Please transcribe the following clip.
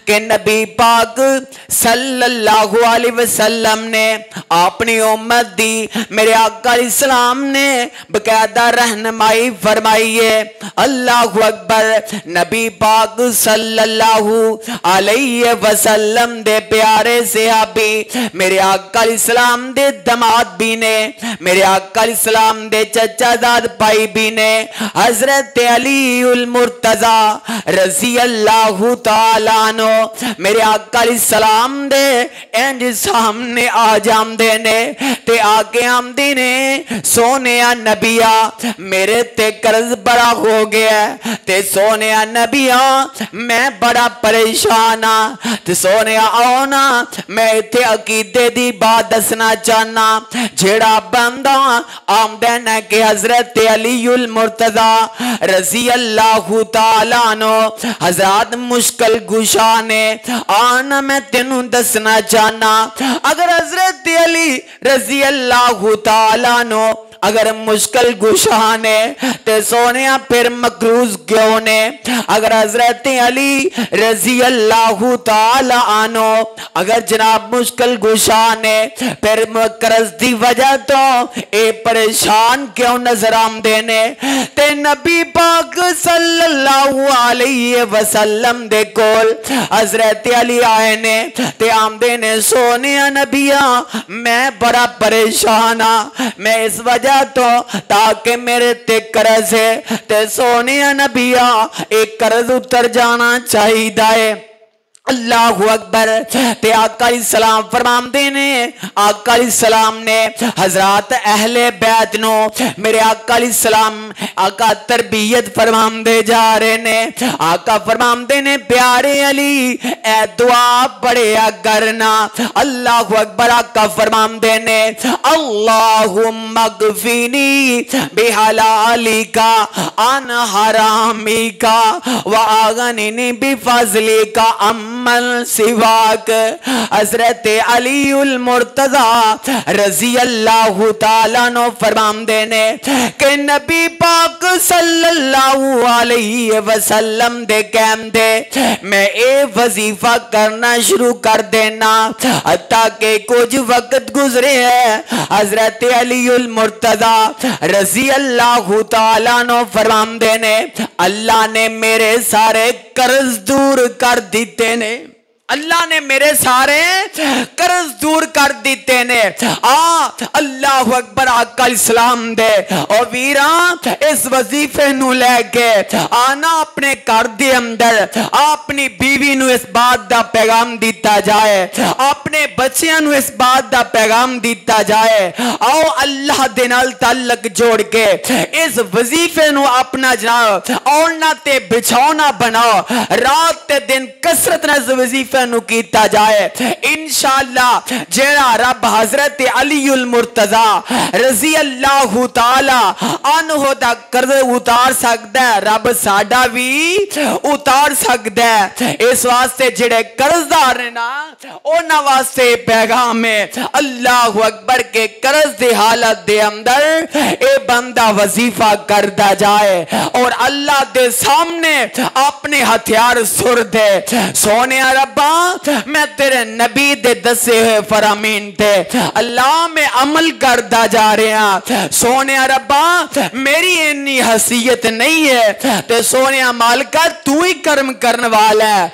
कि नबी पाक सल्लल्लाहु अलैहि वसल्लम ने अपनी उम्मत दी मेरे आका इस्लाम ने बकायदा रहनुमाई फरमाई है। अल्लाहु अकबर। नबी पाक सल्लल्लाहु अलैहि वसल्लम दे प्यारे सहाबी मेरे आका इस्लाम दे दमाद भी ने, मेरे आका इस्लाम दे चचाजाद भाई भी ने, हजरत अली उल मुर्तजा रजी अल्लाहु ताला अन्हु मेरे आका इस्लाम दे इंज सामने आ जामदे ने ते आके आमदी ने, सोने नबिया मेरे ते कर्ज बड़ा हो गया ते सोने नबिया मैं बड़ा परेशान हाँ ते सोने आओ ना मैं इत्थे अकीदे दी बात दसना चाहना। जेड़ा बंदा आमदा न के हजरत अली उल मुर्तजा रजी अल्लाहु ताला अन्हु हजरत मुश्किल गुशा ने आना मैं तेनू दसना चाहना। अगर हजरत अली रजी अल्लाहु ताला अन्हु अगर मुश्किल गुशा ने ते सोने फिर मकरूज क्यों ने। अगर हजरत अली रजी अल्लाहु ताला अन्हु अगर जनाब मुश्किल गुशा ने फिर कर्ज दी वजह तो ए परेशान क्यों नजर आमदे ने। ते नबी पाक सल्लल्लाहु अलैहि वसल्लम दे कोल हजरत अली आए ने ते आमदे ने सोने नबिया मैं बड़ा परेशान हाँ मैं इस वजह तो ताकि मेरे ते कर्ज है ते सोने नबिया एक कर्ज उतर जाना चाहिए। अल्लाहु अकबर। ते आका सलाम फरमाते ने आका सलाम ने हजरत अहले बैत नो मेरे आका सलाम आका तरबियत फरमाते जा रहे ने। आका फरमाते ने प्यारे अली ए दुआ पढ़िया करना। अल्लाहु अकबर। आका फरमाते ने अल्लाहुम्मा गफिनी बिहलालिका अन हरामिका व आगनिनी बिफज़लिका अम्मन सिवाक। हजरत अली उल मुर्तजा रजी अल्लाहु ताला नो फरमाते ने कि नबी पाक सल्लल्लाहु अलैहि वसल्लम दे कहंदे मैं ए वजीफा करना शुरू कर देना ताकि कुछ वक्त गुजरे है। हजरत अली उल मुर्तजा रजी अल्लाहु ताला नो फरमाते ने अल्लाह ने मेरे सारे कर्ज दूर कर दिते ने। अल्लाह ने मेरे सारे कर्ज दूर कर दिते ने। अल्लाह अकबर। आका इस्लाम दे और वीरा इस वजीफे नू लेके आना अपने घर दे अंदर अपनी बीवी नू इस बात दा पैगाम दिता जाए, अपने बच्चियां नू इस बात दा पैगाम दिता जाए। आओ अल्लाह दे नाल ताल्लुक जोड़ के इस वजीफे नू अपना जनाब औना ते बिछौना बनाओ, रात ते दिन कसरत नाल इस वजीफे कीता जाए। इंशाअल्लाह जेड़ा रब हजरत अली उल मुर्तजा रजी अल्लाहु ताला अन्हु दा कर्ज उतार सकदा है रब साडा भी उतार सकदा है। इस वास्ते जेड़े कर्जदार ने ना उन्हां वास्ते पैगाम है अल्लाहु अकबर के कर्ज दी हालत दे अंदर ए बंदा वजीफा करदा जाए और अल्लाह दे सामने अपने हथियार सुर दे। सोने रब्बा मैं तेरे नबी दे दसे हुए फरामीन थे अल्लाह में अमल करता जा रहा। सोने रब्बा मेरी इन्नी हसीयत नहीं है ते सोने मालिका तू ही कर्म करने वाला है।